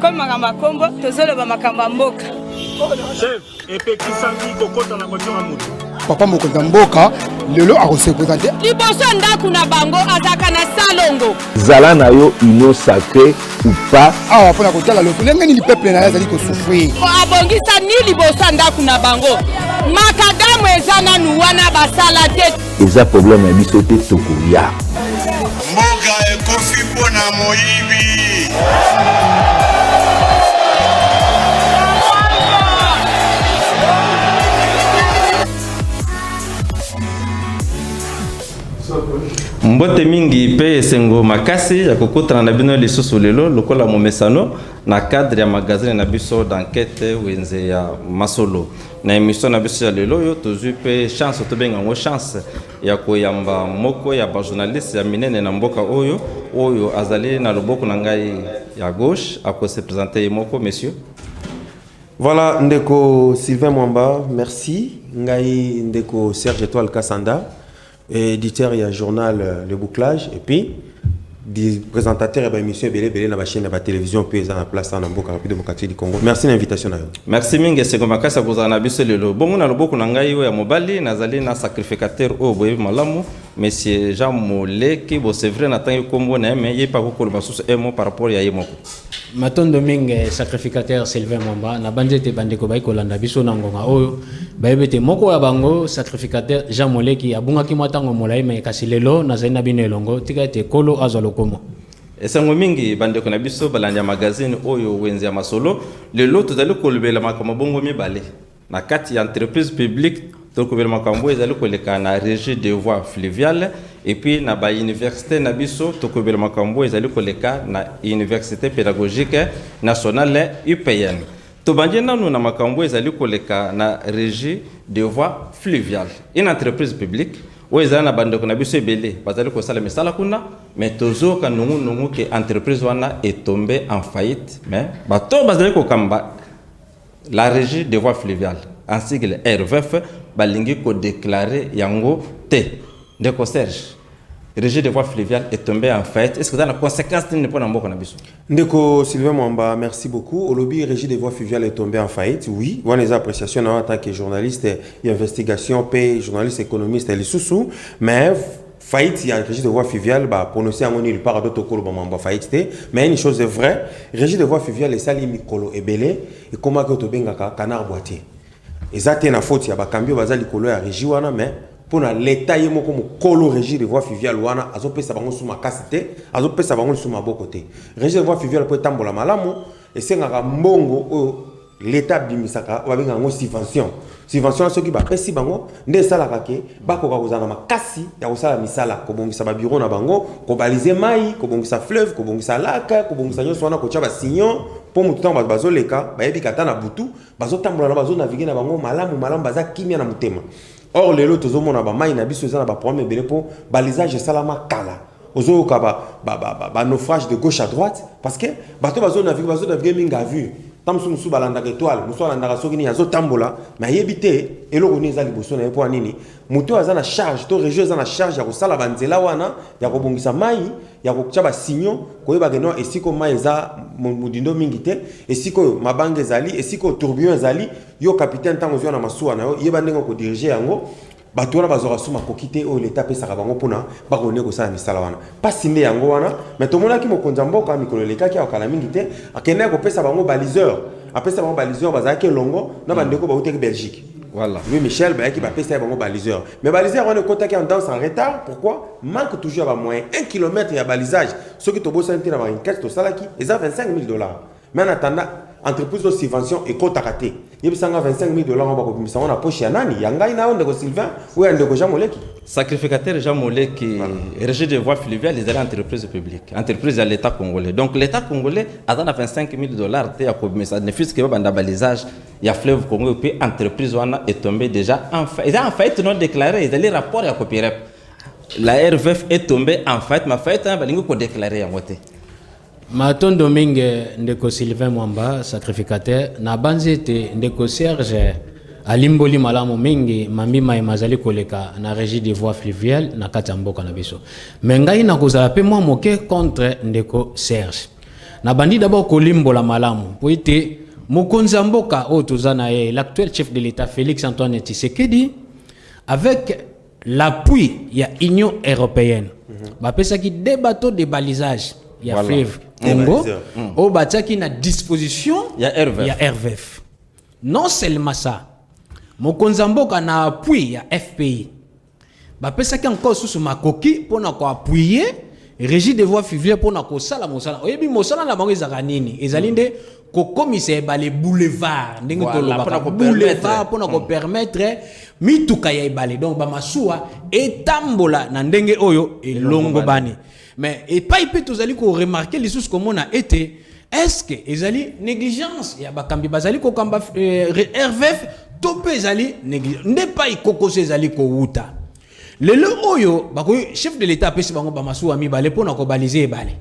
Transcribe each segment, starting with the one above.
comme makamba kombo tozoloba makamba mboka. Chef, epekisaki kokota na voiture amutu. Papa mokonzi mboka lelo akose présenter. Liboso ndaku na bango azaka na salongo. Zala na yo union sacrée ou pas. Ah pona kotala le ndenge ni peuple na yazali ko souffrir. Ko abongisa ni liboso ndaku na bango. Makadamu ezana nuwana basala te. Eza problème ya biso te tokoya. Mboka ekofi pona moyibi. Mbote mingi pe esengo makasi ya kokotana na bino lisusu lelo lokola momesano na cadre ya magazine na biso d'enquête wenze ya masolo na émission na biso ya lelo yo tozwi pe chance tobenga ngo chance ya koyamba moko ya ba journaliste ya minene na mboka oyo azali na loboko na ngai ya gauche ako se présenter moko monsieur. Voilà ndeko Sylvain Mwamba, merci. Ngai ndeko Serge Étoile Kassanda, éditeur et journal Le Bouclage, et puis des présentateurs et émissions belé na chaîne de télévision puis en place en Mboka République démocratique du Congo. Merci l'invitation. Merci mingi seko makasa kozana biso lelo. Bongo na loboko na ngai ya mobali nazali na sacrificateur o boye malamu monsieur Jean Moleki bo c'est vrai na tangi kombo na mais yepa ko kolba susu emo par rapport ya yemoko. Matondo mingi sacrificateur Sylvain Mwamba na banjete bandeko bai kolanda biso na ngonga oyo bayebete moko ya bango sacrificateur Jean Moleki abungaki matango molai me kasi lelo nazali na bino elongo tika ete kolo azalo komo. Esango mingi bandeko na biso balanya magazine oyo wenze ya masolo lelo tozali kolobela makambo bongo mibale na kati ya entreprise publique tokobela makambo ezali koleka na régie des voies fluviales et puis na ba université na biso tokobela makambo ezali koleka na université pédagogique nationale UPN tobanje nanu na makambo ezali koleka na régie des voies fluviales une entreprise publique où ils ont abandonné qu'on a biso belé bazali ko sala misala kuna mais toujours quand nous que entreprise wana est tombée en faillite mais bato bazali ko kamba la régie des voies fluviales en sigle RVF balingi ko déclarer yango te ndeko Serge régie des voies fluviales est tombée en faillite. Est-ce que dans la conséquence n'est pas dans biso? Ndeko Sylvain Mwamba, merci beaucoup. Au lobby régie des voies fluviales est tombée en faillite. Oui, on a des appréciations en tant que journaliste et investigation, paye journaliste économiste et les sous-sous, mais faillite, il y a régie de voies fluviales, bah, prononcé en moni, il part d'autres colo, bah, faillite, mais une chose est vraie, régie de voies fluviales, et ça, les micolo et belé, et comment que tu benga canard boîtier. Et ça, t'es na faute, il y a bah, cambio, bah, colo à régie, wana, mais pour l'État, il y a comme colo régie de voies fluviales, wana, azo pe sabango sous ma cassité, azo pe sabango sous ma beau côté. Régie de voies fluviales peut tambola malamu, et c'est un mbongo, l'État bimisaka, ou avec un subvention. Subvention ceux qui ba pesi bango nde sala kake bako ka kozana makasi ya kosala misala ko bongisa ba bureau na bango ko baliser mai ko bongisa fleuve ko bongisa laka ko bongisa nyoso wana ko tia ba signon po mutu tamba bazo leka ba yebi kata na butu bazo tambola na bazo naviguer na bango malamu baza kimia na mutema. Or lelo tozomona ba mai na biso ezana ba problème belé po balisage salama kala ozo ka ba naufrage de gauche à droite parce que bato bazo naviguer minga vu tamsu musu balanda étoile musu balanda soki ni azo tambola mais yebité eloko ni ezali boso na po nini muto azana charge to région azana charge ya ko sala banzela wana ya ko bongisa mai ya ko tshaba signon ko yeba ke no esiko mai eza mudindo mingi te esiko mabange ezali esiko tourbillon ezali yo capitaine tango zo na masuwa na yo yeba ndenge ko diriger yango bato wana bazora suma kokite o l'état pesa bango pona ba ko ne ko sala misala wana pasi nde yango wana mais to mona ki mokonza mboka mikolo lekaki akala mingi te akenda ko pesa bango baliseur apesa bango baliseur bazaki longo na bandeko ba uteki Belgique. Voilà. Louis Michel ba ki ba pesa bango baliseur mais baliseur wana kota ki en danse en retard pourquoi manque toujours ba moyen 1 km ya balisage ce qui to bossa ntina ba enquête to salaki eza $25,000 mais en attendant entreprise de subvention et compte à rater. Il y a $25,000 on a poche nani yanga ina on de Sylvain ou on de Jean Moleki. Sacrificateur Jean Moleki régie de voies fluviales les entreprises publiques, entreprise de l'État congolais. Donc l'État congolais a dans $25,000 te à ça ne fût que banda balisage il y a fleuve Congo puis entreprise wana est tombée déjà en fait. Ils ont en fait non déclaré, ils ont les rapports à copyright. La RVF est tombée en fait, ma fait hein balingo ko déclarer en vote. Matondo mingi ndeko Sylvain Mwamba sacrificateur na banzete ndeko Serge alimboli malamu mingi mambima mazali koleka na régie des voies fluviales na kati ya mboka na biso. Mais ngai na kozala pe mwa moke contre ndeko Serge. na bandi d'abord kolimbola malamu po ete mokonzi mboka o tozana l'actuel chef de l'État Félix Antoine Tshisekedi avec l'appui ya Union européenne bapesa ki des bateaux de balisage ya fleuve Congo o bataki na disposition ya RVF. Non seulement ça, mokonzi mboka na appui ya FPI bapesa ki encore sous makoki pona ko appuyer régie des voies fluviales pona ko sala mosala oyebi mosala na bango ezaka nini ezali nde ko commissaire ba les boulevards ndenge to lobaka boulevard pona ko permettre mituka ya ebale donc ba masuwa etambola na ndenge oyo elongo bani mais et pas ipe tozali ko remarquer les choses comme on a été est-ce que ezali négligence ya bakambi bazali ko kamba RVF tope ezali négligence n'est pas ikokose ezali ko wuta lelo oyo bako chef de l'État pesi bango ba masuwa mi bale pona ko baliser ebale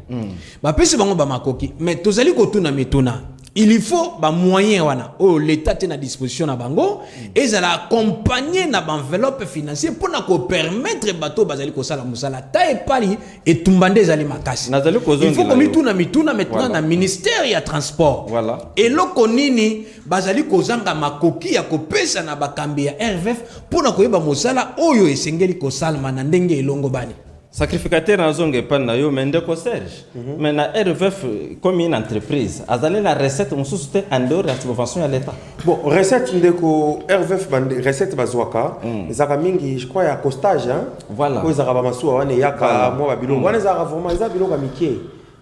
ba pesi bango ba makoki mais tozali ko tuna mituna il faut ba moyen wana o l'État tena disposition na bango et ça accompagner na enveloppe financière pour na ko permettre bato bazali ko sala musala ta e pali et tumbande zali makasi il faut ko mituna maintenant na ministère ya transport et loko nini bazali ko zanga makoki ya ko pesa na bakambi ya RVF pour na ko yeba musala oyo esengeli ko salma na ndenge elongo bani sacrificateur na zonge pan na yo mende ko Serge mais na RVF comme une entreprise azali la recette mususu te en dehors de subvention à l'état bon recette ndeko RVF bande recette bazwaka ezaka mingi je crois ya costage hein voilà ko ezaka ba masuwa wana yaka mwa ba biloko wana ezaka vraiment eza biloko mike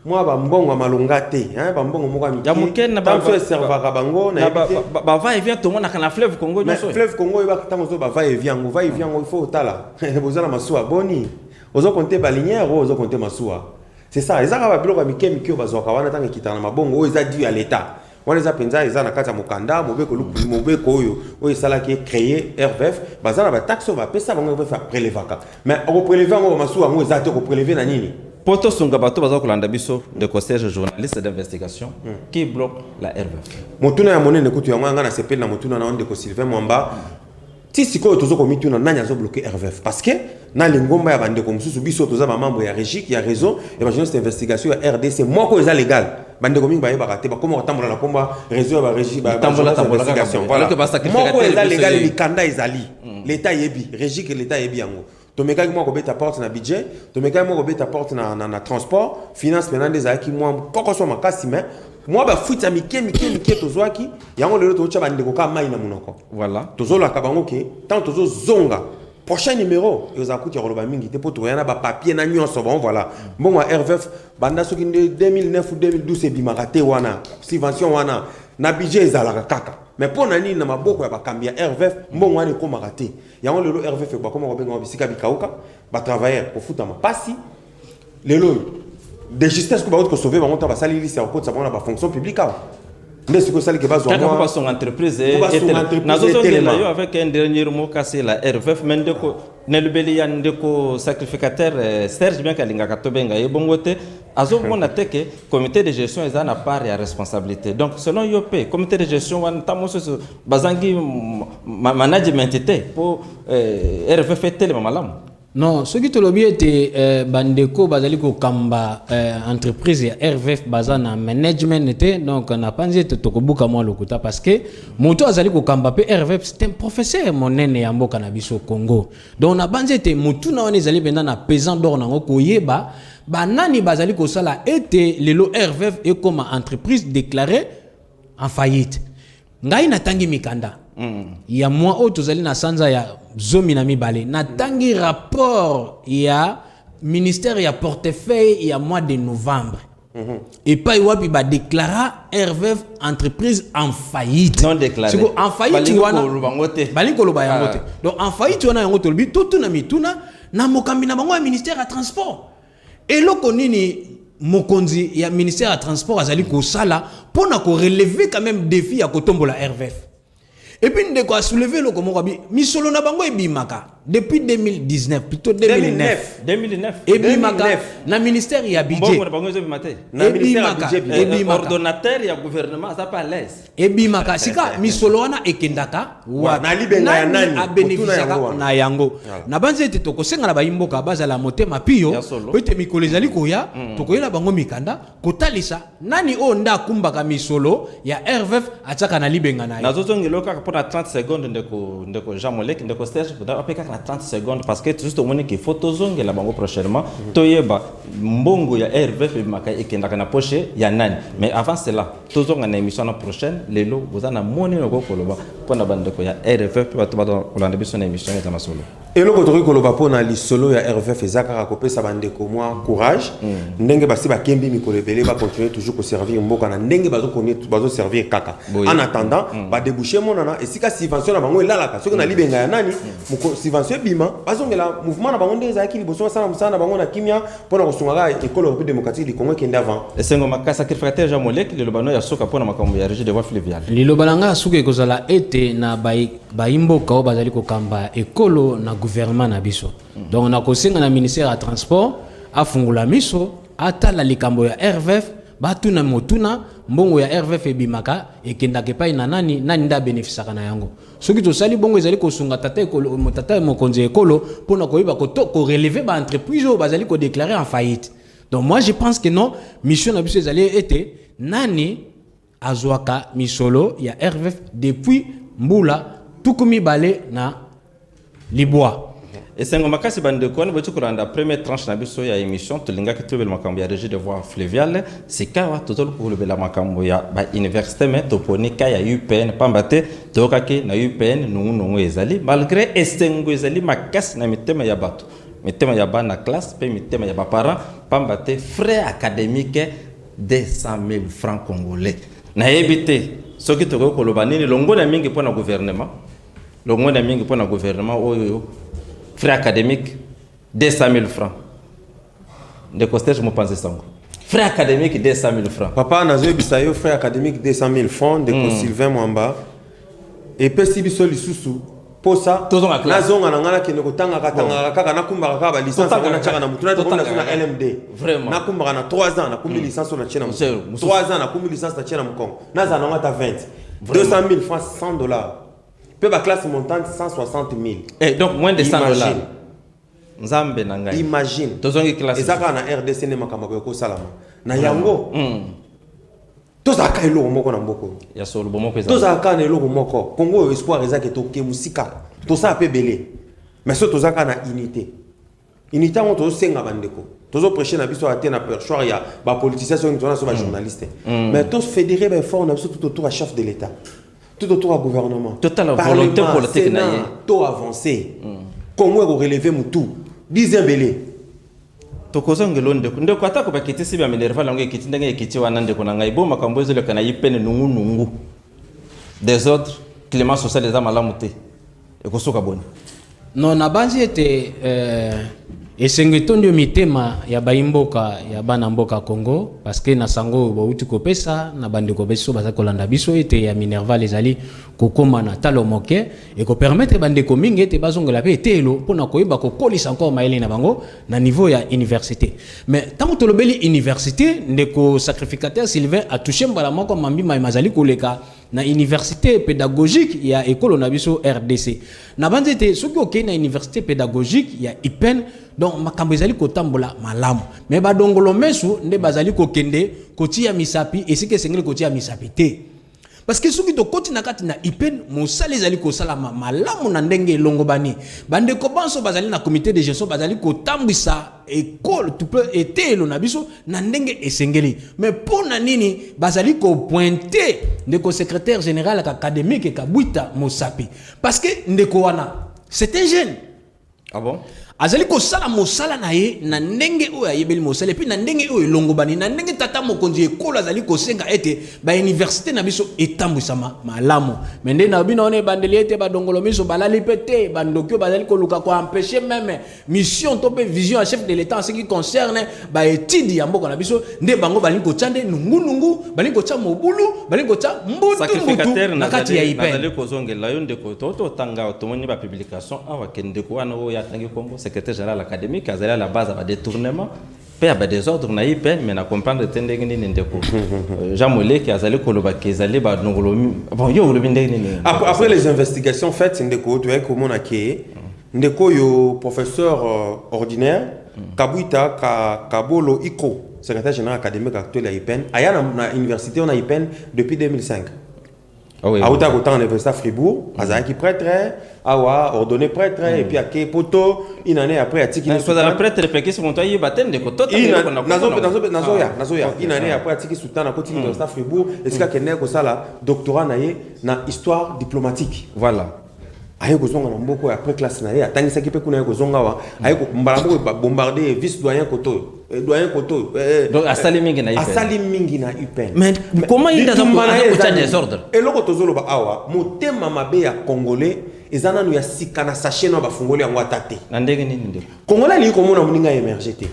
mwa ba mbongo malonga te hein ba mbongo moko mike ya mukena ba servaka bango na ba va et vient to mona kana fleuve Congo nyoso fleuve Congo iba tango zo ba va et vient il faut tala bozana masuwa boni ozo compter balinière ozo compter masuwa c'est ça ezaka ba biloko mike mike bazwaka wana tanga kitana mabongo o eza dû à l'état wana eza penza eza na kati ya mokanda mobeko lupu mobeko oyo eza qui créer RVF bazana ba taxe ba pesa bango ba prélevaka mais o prélever ngo masuwa ngo eza te ko prélever na nini poto sunga bato baza kolanda biso de concierge journaliste d'investigation qui bloque la RVF motuna ya monene kutu ya nganga na sepel na motuna na onde ko Sylvain Mwamba ti sikoyo tozo ko mituna nani azo bloquer RVF parce que na lingomba ya bande ko mususu biso toza ba membre ya régie qui a raison et journaliste d'investigation ya RDC moko eza légal bande ko mingi ba yeba te ba komo tambola na komba réseau ba régie ba d'investigation voilà moko eza légal likanda ezali l'état yebi régie que l'état yebi yango to meka ki moko beta porte na budget to meka ki moko beta porte na transport finance maintenant des aki moi koko so makasi mais moi ba fuita mike tozwaki yango lelo to tshaba ndeko ka mai na munoko voilà tozola ka bango ke tant tozo zonga prochain numéro yoza kuti roloba mingi te poto yana ba papier na nyonso bon voilà bon RVF banda soki 2009 ou 2012 ebimaka te wana subvention wana na budget ezalaka kaka mais pona nini na maboko ya bakambi ya RVF mbongo wana ekomaka te yango lelo RVF ba koma ko benga bisika bikauka ba travailler ko futa mapasi lelo de justesse ko ba ko sauver bango ta ba sali liste ya ko tsa bona ba fonction publique awa ndesi ko sali ke ba zo moi pas son entreprise et nazo zongela yo avec un dernier mot cassé la RVF mendeko nelubeli ya ndeko sacrificateur Serge bien kalinga katobenga e bongote azo mona teke comité de gestion eza na part ya responsabilité donc selon yop comité de gestion wan tamoso bazangi management te pour RVF tele malamu non ce qui te lobi était bandeko bazali ko kamba entreprise ya RVF bazana management était donc na panzi te tokobuka moi lokuta parce que moto azali ko kamba pe RVF c'est un professeur monene ya mboka na biso Congo donc na banzi te motu na wana ezali benda na pesant d'or nango koyeba banani bazali ko sala était lelo RVF et comme entreprise déclarée en faillite ngai na tangi mikanda ya moi o tozali na sanza ya zomi na mibale na tangi rapport ya ministère ya portefeuille ya mois de novembre et pas wapi ba déclara RVF entreprise en faillite non déclaré en faillite wana bali ko loba yango te donc en faillite wana yango tolbi totuna mituna na mokambi na bango ya ministère ya transport et loko nini mokonzi ya ministère ya transport azali ko sala pona ko relever quand même défi ya kotombola RVF et puis ndeko a soulever loko moko bi misolo na bango ebimaka depuis 2019 plutôt 2009 ebimaka na ministère ya budget na ministère ya budget ordonnateur ya gouvernement ça pas à l'aise ebimaka sika misolo wana ekendaka na libenga ya nani abénéficiaka na yango na banze ete tokosenga na bayimboka bazala motema pio po ete mikolo ezali koya tokoyela bango mikanda kotalisa nani o nda kumbaka misolo ya RVF ataka na libenga na ye nazozongela kaka mpona 30 secondes ndeko Jean Molek ndeko Serge apeka na 30 secondes parce que juste omoni ki faut tozongela bango prochainement toyeba mbongo ya RVF ebimaka ekendaka na poche ya nani mais avant cela tozonga na émission na prochaine lelo ozana moni loko koloba mpona bandeko ya RVF bato kolanda biso na émission ya masolo eloko tokoki koloba mpona lisolo ya RVF eza kaka kopesa bandeko mwa courage ndenge basi bakembi mikolo ebele bacontinue toujours koservir mboka na ndenge bazoservir kaka en attendant badébouche monana esika subvention na bango elalaka soki na libenga ya nani subvention ebima bazongela mouvement na bango ndenge ezalaki liboso basala mosala na bango na kimia mpona kosungaka ekolo république démocratique du Congo ekende avant esengo makasa sacrificateur Jean Molek liloba no ya soka mpona makambo ya régie de voie fluviale liloba na nga suka ekozala ete na bayimboka oyo bazali kokamba ekolo na gouvernement na biso donc na kosenga na ministère ya transport afungula miso atala likambo ya RVF batuna motuna mbongo ya RVF ebimaka ekendaka epai na nani nda bénéficiaka na yango soki tosali bongo ezali kosunga tata mokonzi ekolo mpona koyeba korelever baentreprise oyo bazali kodéclarer en faillite donc moi je pense que non mission na biso ezali ete nani azwaka misolo ya RVF depuis mbula tukumi bale na libwa esengo makasi bandeko wana boti kolanda première tranche na biso ya émission tolingaki tobela makambo ya régie de voie fluviale sikawa tozoli kolobela makambo ya bauniversité me toponi ka ya UPN pamba te toyokaki na UPN nungunungu ezali malgré esengo ezali makasi na mitema ya bato mitema ya bana classe mpe mitema ya baparent pamba te frais académique 200 000 francs congolais nayebi te soki tokoki koloba nini longo na mingi mpona gouvernement longo na mingi mpona gouvernement oyo frais académique 200 000 francs de costage mo pense sango frais académique 200 000 francs papa nazoyebisa yo frais académique 200 000 francs de Sylvain Mwamba et pesi biso lisusu posa nazonga na ngana kende kotanga kaka nakumbaka kaka ba licence na chaka na mutuna to na LMD vraiment nakumbaka na 3 ans na kumbi licence na chena 3 ans na kumbi licence na chena mkongo naza na ngata 20 200 000 francs $100 pe ba classe montante 160 000 et donc moins de $100 nzambe na ngai imagine tozongi classe ezaka na RDC ne makamako ko salama na yango tozaka eloko moko na mboko ya solo bomoko ezaka tozaka na eloko moko Congo espoir ezaka toke musika tosa pe belé mais so tozaka na unité on tosenga bandeko tozo prêcher na biso ate na perchoir ya ba politiciens so tona so ba journaliste mais tous fédérés ba fort na biso tout autour à chef de l'état tout autour à gouvernement total volonté politique na ye to avancer Congo ko relever mutu dixième belé tokozongelo ndeko atako bakiti sibi amenerva lango ekiti ndenge ekiti wana ndeko na ngai bo makambo ezoleka na yipene nungu des autres clément social eza malamu te ekosoka boni non na banzi ete esengo etondi mitema ya baimboka ya bana mboka Congo parce que na sango bauti kopesa na bandeko beso baza kolanda biso ete ya minerval ezali kokoma na talo moke et ko permettre bandeko mingi ete bazongela pe etelo pona koyeba kokolisa encore maele na bango na niveau ya université mais tant que lobeli université ndeko sacrificateur Sylvain a touché mbala moko mambima mazali koleka na université pédagogique ya école na biso RDC na banzete soki okei na université pédagogique ya IPEN donc makambo ezali kotambola malamu mais badongolo mesu nde bazali kokende kotia misapi esike sengeli kotia misapi te parce que soki to koti na kati na IPEN mosala ezali kosala malamu na ndenge elongo bani bande ko banso bazali na comité de gestion bazali kotambwisa école tout peut etelo na biso na ndenge esengeli mais pona nini bazali ko pointer ndeko secrétaire général académique Kabwita Mosapi parce que ndeko wana c'est un jeune ah bon azali ko sala mosala na ye na ndenge oyo ayebeli mosala et puis na ndenge oyo elongobani na ndenge tata mokonzi ekolo azali kosenga ete ba université na biso etambwisama malamu mais nde na bino one bandeli ete badongolo miso balali pete bandokyo bazali koluka ko empêcher même mission to pe vision à chef de l'état en ce qui concerne ba étude ya mboka na biso nde bango bali ko tchande nungu bali ko tcha mobulu bali ko tcha mbutu na kati ya ipe nazali kozongela yo ndeko toto tanga otomoni ba publication awa kendeko wana oyo atangi kombo secrétaire général académique azali à la base à détournement pe à désordre na ipe mais na comprendre tendenge nini ndeko Jean Moleki azali koloba kezali ba nongolo bon yo lobi ndenge nini après les investigations faites ndeko tu vois comment na ke ndeko yo professeur ordinaire Kabuita Kabolo Iko secrétaire général académique actuel à IPEN aya na université on a IPEN depuis 2005. Ah oui. Aouta autant université à Fribourg, azaki prêtre, awa ordonné prêtre et puis aké poto une année après a tiki. Parce que la prêtre péké sur mon toit baten de koto. Nazoya une année après a tiki sultan à côté de l'université à Fribourg et ce qu'elle ko sala doctorat na histoire diplomatique. Voilà. Ayo kozonga na mboko après classe na ye atangisa ki pe kuna yo kozonga wa ayo mbalambo bombarder vice doyen koto donc asali mingi na UPEN mais comment il dans un désordre et loko tozolo ba awa motema mabe ya congolais ezana nu ya sikana sachet no ba fungoli yango atate na ndenge nini ndeko congolais li ko mona muninga émerger te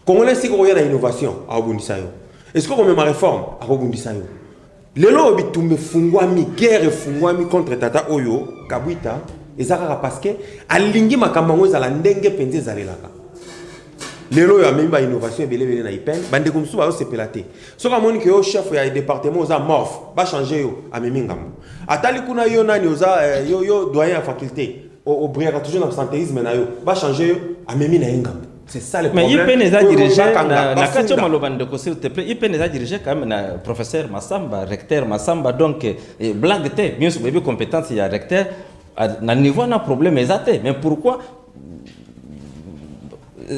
congolais siko ya na innovation abundisa yo est-ce que comme ma réforme abundisa yo lelo bitumbe fungwami guerre fungwami contre tata oyo Kabuita ezaka parce que alingi makambo ezala ndenge penze zalelaka lelo ya memba innovation belebele na IPEN bande comme ça se pelate so ka moni que yo chef ya département oza morph ba changer yo amemi ngambo atali kuna yo nani oza yo doyen à faculté au brière toujours dans santéisme na yo ba changer yo amemi na ngambo. C'est ça le problème. Mais IPEN a dirigé na kacho maloba ndeko s'il te plaît IPEN a dirigé quand même na professeur Massamba recteur Massamba donc blague te bien sûr bébé compétence il y a recteur na niveau na problème exact mais pourquoi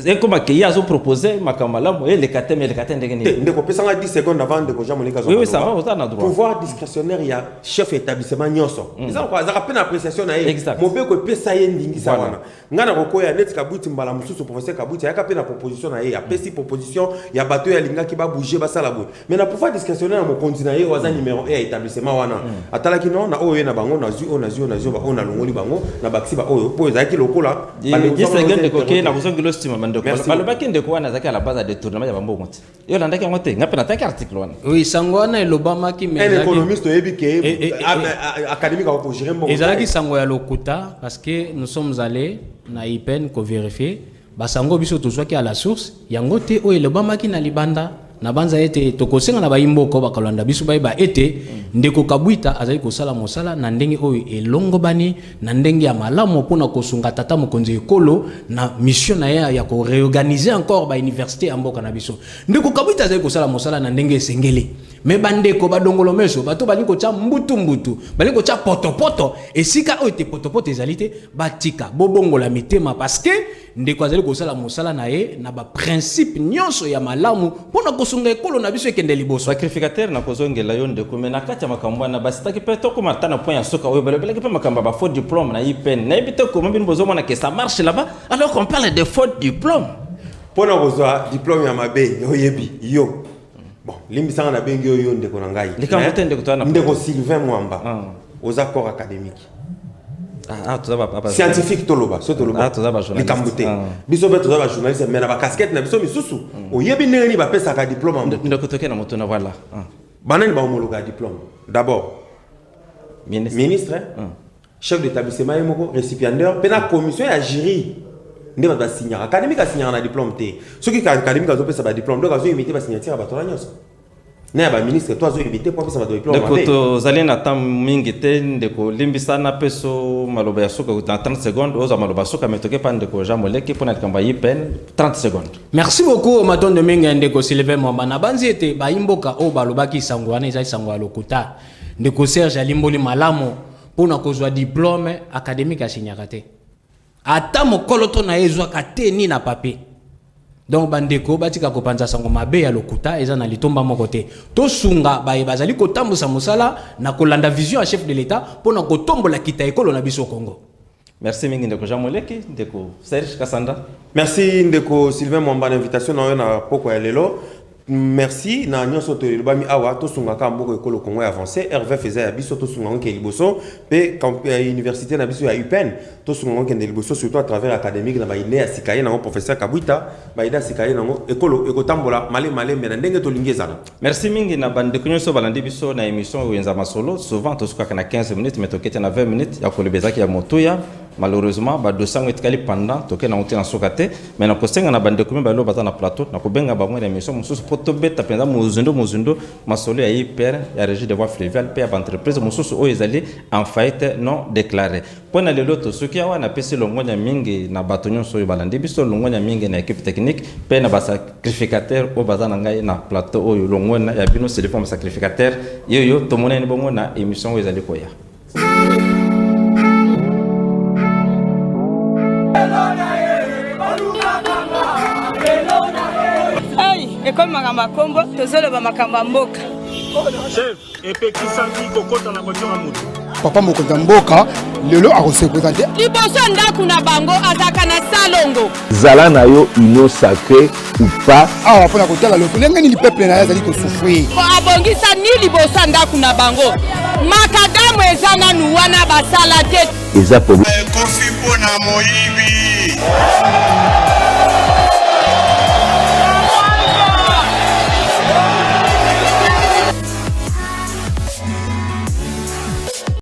et comme qu'il y a proposé makamala et les katem ndenge ndeko pesanga 10 secondes avant de Jean Moleki oui ça va on a droit pouvoir discrétionnaire il y a chef établissement nyonso ça quoi ça rappelle appréciation na ye mobeko pesa ye ndingi sa wana ngana kokoya net Kabuti mbala mususu professeur Kabuti ya kapena proposition na ye ya pesi proposition ya bato ya linga ki ba bouger ba sala boy mais na pouvoir discrétionnaire mo continue ye waza numéro 1 établissement wana atalaki non na oyo na bango na zu ba on a longoli bango na baxi ba oyo po ezaki lokola ba 10 secondes de coquille na kozongelo stima balobaki ndeko wana azaki à la base à détournement ya bambongo te yo landaki yango te ngape nataki article wana oui sango wana elobamaki mais un économiste oyebi ke académique ko gérer mbongo ezalaki sango ya lokuta parce que nous sommes allés na IPEN ko vérifier basango biso tozwaki à la source yango te oyo elobamaki na libanda na banza ete tokosenga na bayimboko bakalanda biso bayeba ete ndeko Kabuita azali kosala mosala na ndenge oyo elongobani na ndenge ya malamu mpona kosunga tata mokonzi ekolo na mission na ya ko réorganiser encore ba université ya mboka na biso ndeko Kabuita azali kosala mosala na ndenge esengeli mais bandeko badongolo meso bato bali ko tcha mbutu bali ko tcha potopoto esika oyo te potopoto ezali te batika bobongola mitema parce que ndeko azali kosala mosala na ye na ba principe nyonso ya malamu mpona kosunga ekolo na biso ekende liboso sacrificateur na kozongela yo ndeko me na kati ya makambo na basitaki pe toko matana point ya soka oyo balobelaki pe makambo ba faux diplôme na IPEN na ebite ko mbini bozomona que ça marche là-bas alors qu'on parle de faux diplôme pona kozwa diplôme ya mabe oyebi yo bon limbisanga na bengi yo ndeko na ngai ndeko Sylvain Mwamba aux accords académiques scientifique toloba so toloba les kambote biso beto za ba journaliste mais na ba casquette na biso misusu oyebi ndenge ni ba pesa ka diplôme ndeko toke na moto na voilà banani ba homologa diplôme d'abord ministre chef d'établissement et moko récipiendaire pena commission ya jury ndeba ba signer académique a signer na diplôme te ceux qui académique azo pesa ba diplôme donc azo imiter ba signature ba tola nyonso na ba ministre toi azo imiter pour pesa ba diplôme ndeko to zali na tam mingi te ndeko limbisa na peso maloba ya soka dans 30 secondes oza maloba soka metoke pa ndeko Jean Moleki pona kamba IPEN 30 secondes. Merci beaucoup maton de mingi ndeko Sylvain Mwamba na banzi ete ba imboka o balobaki sango wana ezali sango ya lokuta ndeko Serge alimboli malamu pona kozwa diplôme académique asignaka te ata mokolo to na ezwaka te ni na papier donc bandeko batika kopanza sango mabe ya lokuta eza na litomba moko te to sunga baye bazali kotambusa mosala na kolanda vision ya chef de l'état pona kotombola kita ekolo na biso Congo Merci mingi ndeko Jean Moleki, ndeko Serge Kassanda. Merci ndeko Sylvain Mwamba l'invitation na poko ya lelo. Merci na nyonso to lobami awa to sungaka mboko ekolo Congo avancé RV faisait ya biso to sunganga ke liboso pe université na biso ya UPN to sunganga ke liboso surtout à travers académique na baine ya sikaye na professeur Kabuita baida sikaye na ekolo ekotambola male mais ndenge to lingezana. Merci mingi na bande nyonso balandi biso na émission wenza masolo souvent to sukaka na 15 minutes mais tokete na 20 minutes ya kolebezaki ya motoya. Malheureusement ba 200 etikali pendant toke na hotel en sokate mais na kosenga na bande kumi balo baza na plateau na kobenga ba mwana émission mususu poto beta penza muzundo masolo ya hyper ya régie de voix fluviale pe ya entreprise mususu o ezali en faillite non déclarée pona lelo to soki awa na pesi longonya mingi na bato nyonso yo balandi biso longonya mingi na équipe technique pe na ba sacrificateur o baza na ngai na plateau oyo longona ya bino c'est le forme sacrificateur yo to mona ni bongo na émission o ezali koya. École Makamba Kombo, tozoloba makamba mboka. Chef, epekisangi kokota na voiture ya moto. Papa mokonzi ya mboka lelo akose présenter. Liboso ndaku na bango azaka na salongo. Zala na yo union sacrée ou pas. Awa pona kotala le ndenge nini peuple na yazali ko souffrir. Ko abongisa ni liboso ndaku na bango. Makadamu ezana nuwana basala te. Eza problème. Kofi pona moyibi.